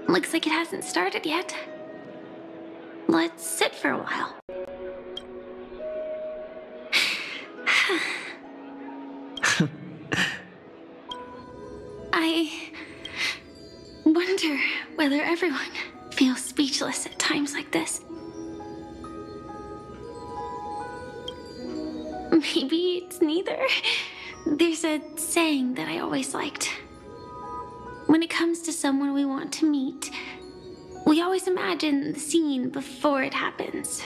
Looks like it hasn't started yet. Let's sit for a while. I wonder whether everyone feels speechless at times like this. Maybe it's neither. There's a saying that I always liked. When it comes to someone we want to meet, we always imagine the scene before it happens.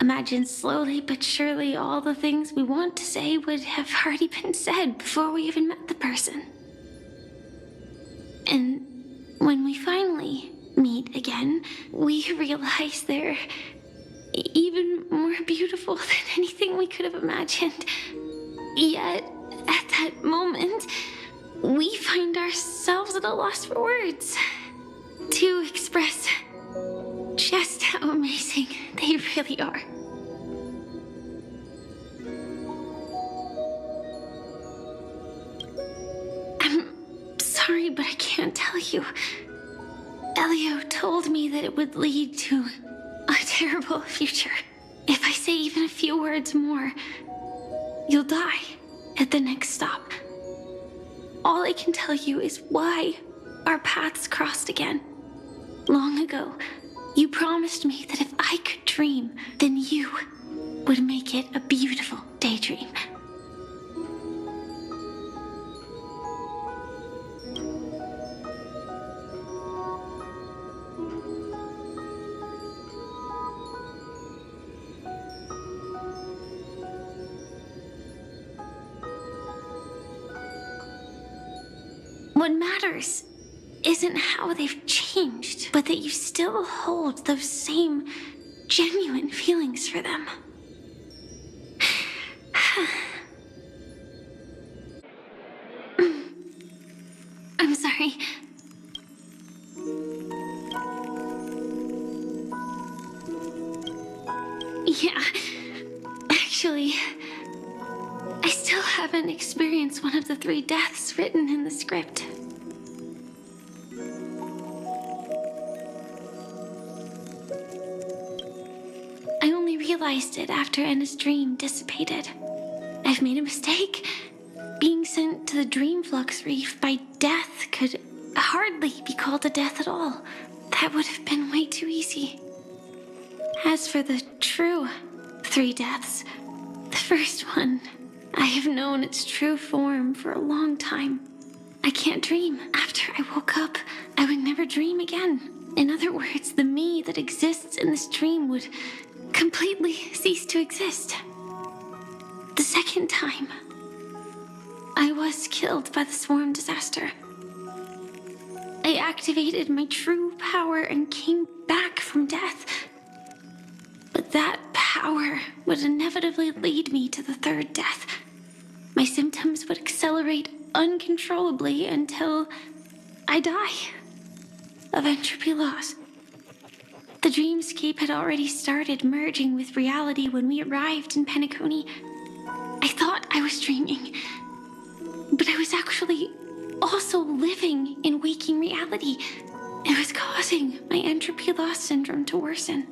Imagine slowly but surely all the things we want to say would have already been said before we even met the person. And when we finally meet again, we realize they're even more beautiful than anything we could have imagined. Yet, at that moment, we find ourselves at a loss for words to express just how amazing they really are. I'm sorry, but I can't tell you. Elio told me that it would lead to a terrible future. If I say even a few words more, you'll die at the next stop. All I can tell you is why our paths crossed again. Long ago, you promised me that if I could dream, then you would make it a beautiful daydream. What matters isn't how they've changed, but that you still hold those same genuine feelings for them. I'm sorry. Yeah, actually, I still haven't experienced one of the 3 deaths written in the script. I only realized it after Anna's dream dissipated. I've made a mistake. Being sent to the Dream Flux Reef by death could hardly be called a death at all. That would have been way too easy. As for the true 3 deaths, the first one, I have known its true form for a long time. I can't dream. After I woke up, I would never dream again. In other words, the me that exists in this dream would completely cease to exist. The second time, I was killed by the swarm disaster. I activated my true power and came back from death. But that power would inevitably lead me to the 3rd death. My symptoms would accelerate uncontrollably until I die of entropy loss. The dreamscape had already started merging with reality when we arrived in Penacony. I thought I was dreaming, but I was actually also living in waking reality. It was causing my entropy loss syndrome to worsen.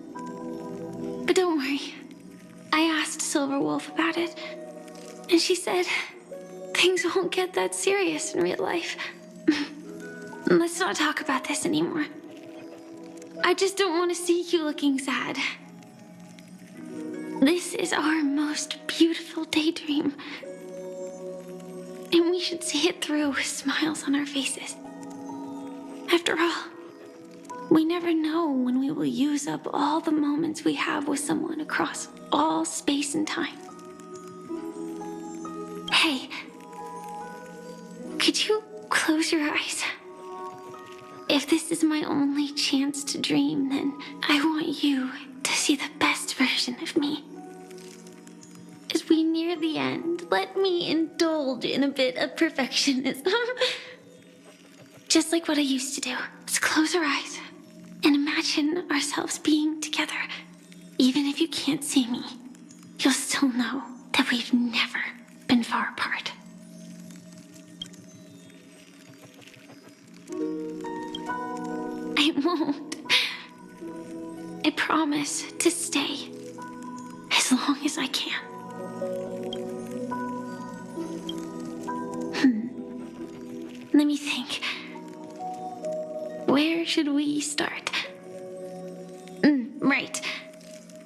But don't worry. I asked Silverwolf about it, and she said things won't get that serious in real life. Let's not talk about this anymore. I just don't want to see you looking sad. This is our most beautiful daydream, and we should see it through with smiles on our faces. After all, we never know when we will use up all the moments we have with someone across all space and time. Close your eyes. If this is my only chance to dream, then I want you to see the best version of me. As we near the end, let me indulge in a bit of perfectionism. Just like what I used to do. Let's close our eyes and imagine ourselves being together. Even if you can't see me, you'll still know that we've never been far apart. I won't. I promise to stay as long as I can. Let me think. Where should we start? Right.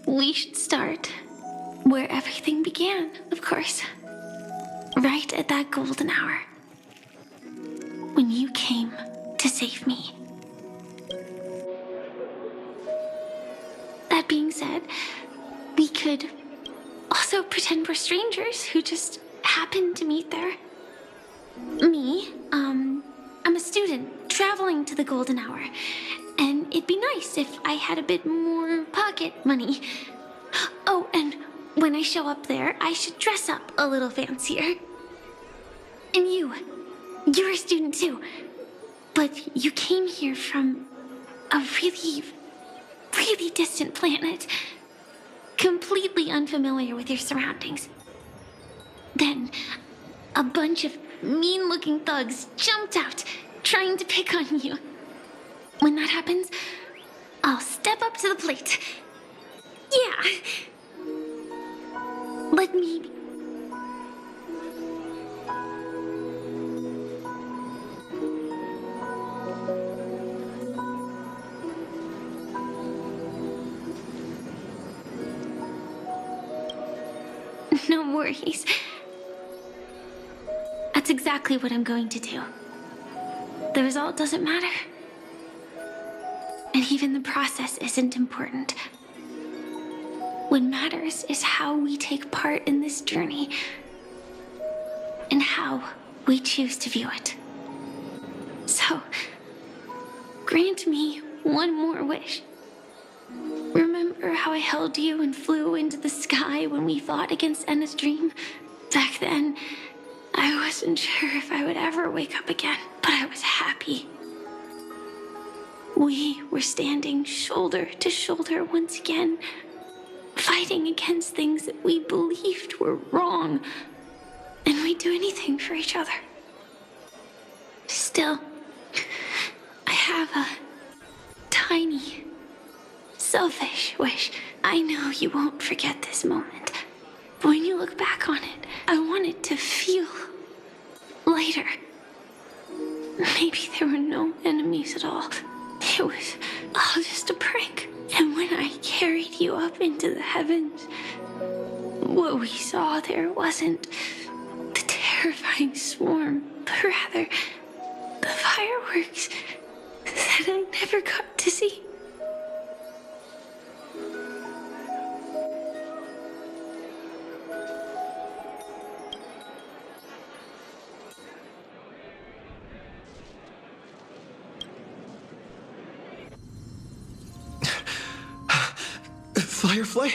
We should start where everything began, of course. Right at that golden hour. When you came to save me. That being said, we could also pretend we're strangers who just happened to meet there. Me, I'm a student traveling to the golden hour, and it'd be nice if I had a bit more pocket money. Oh, and when I show up there, I should dress up a little fancier. And you're a student too, but you came here from a really, really distant planet, completely unfamiliar with your surroundings. Then, a bunch of mean-looking thugs jumped out, trying to pick on you. When that happens, I'll step up to the plate. Yeah. Let me... No worries. That's exactly what I'm going to do. The result doesn't matter. And even the process isn't important. What matters is how we take part in this journey and how we choose to view it. So, grant me one more wish. Remember how I held you and flew into the sky when we fought against Enna's dream? Back then, I wasn't sure if I would ever wake up again, but I was happy. We were standing shoulder to shoulder once again, fighting against things that we believed were wrong, and we'd do anything for each other. Still, I have a tiny, selfish wish. I know you won't forget this moment, but when you look back on it, I want it to feel lighter. Maybe there were no enemies at all. It was all just a prank. And when I carried you up into the heavens, what we saw there wasn't the terrifying swarm, but rather the fireworks that I never got to see. Firefly?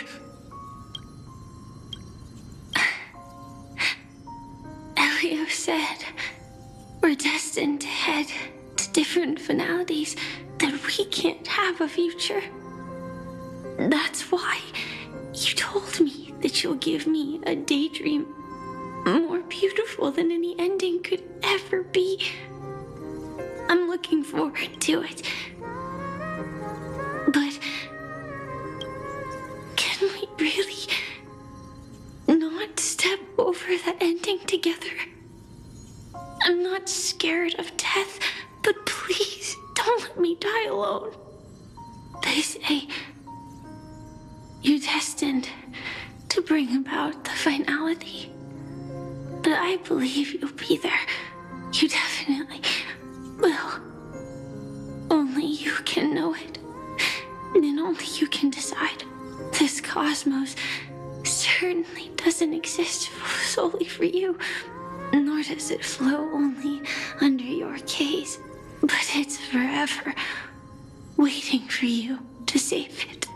Elio said we're destined to head to different finalities, that we can't have a future. That's why you told me that you'll give me a daydream more beautiful than any ending could ever be. I'm looking forward to it. But can we really not step over the ending together? I'm not scared of death, but please don't let me die alone. They say you're destined to bring about the finality, but I believe you'll be there. You definitely will. Only you can know it, and only you can decide. This cosmos certainly doesn't exist solely for you. nor does it flow only under your gaze, but it's forever waiting for you to save it.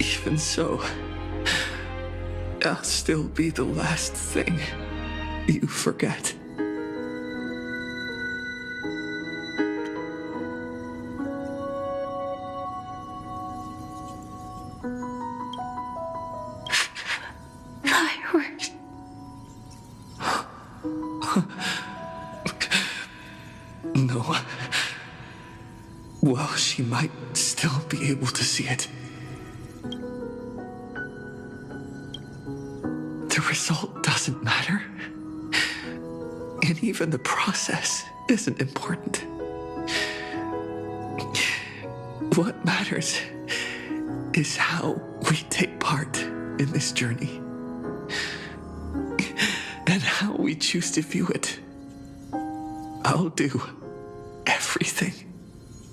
Even so, I'll still be the last thing you forget. Fireworks. No. Well, she might still be able to see it. The result doesn't matter. And even the process isn't important. What matters is how we take part in this journey. And how we choose to view it. I'll do everything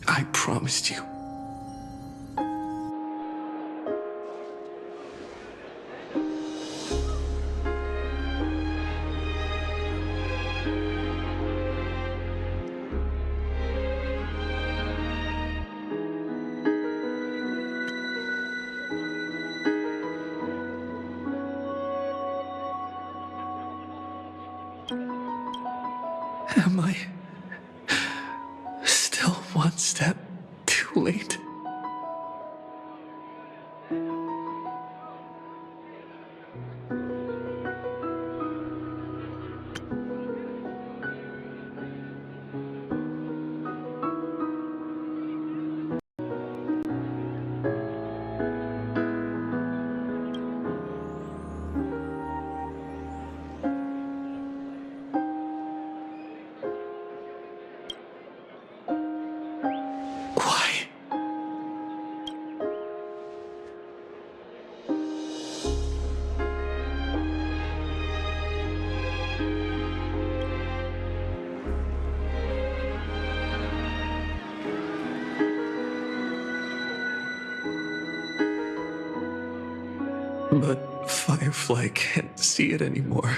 I promised you. Am I still one step too late? But Firefly can't see it anymore.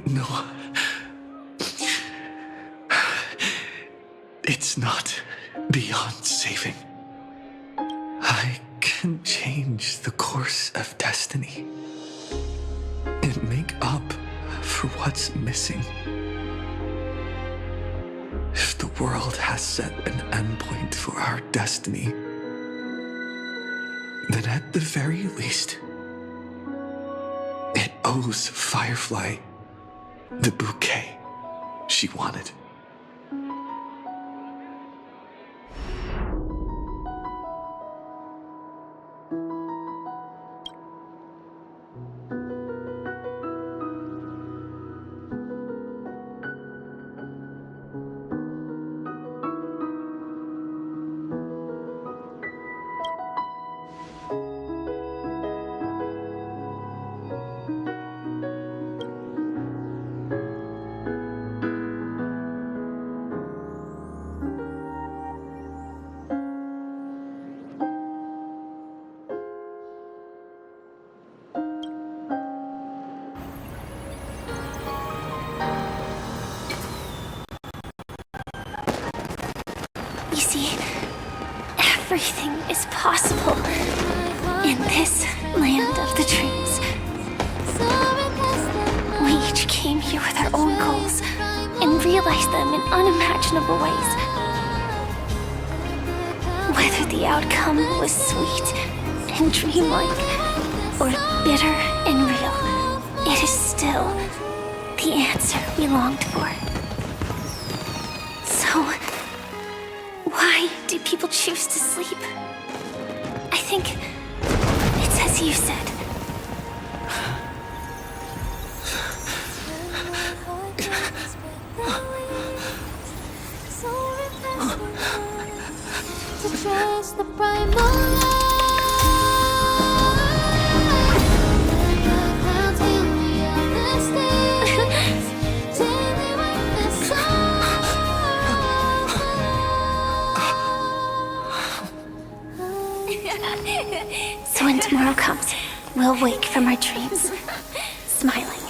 No. It's not beyond saving. I can change the course of destiny and make up for what's missing. If the world has set an endpoint for our destiny, then at the very least, it owes Firefly the bouquet she wanted. everything is possible in this land of the dreams. We each came here with our own goals and realized them in unimaginable ways. Whether the outcome was sweet and dreamlike or bitter and real, it is still the answer we longed for. So, why do people choose to sleep? I think it's as you said. So when tomorrow comes, we'll wake from our dreams, smiling.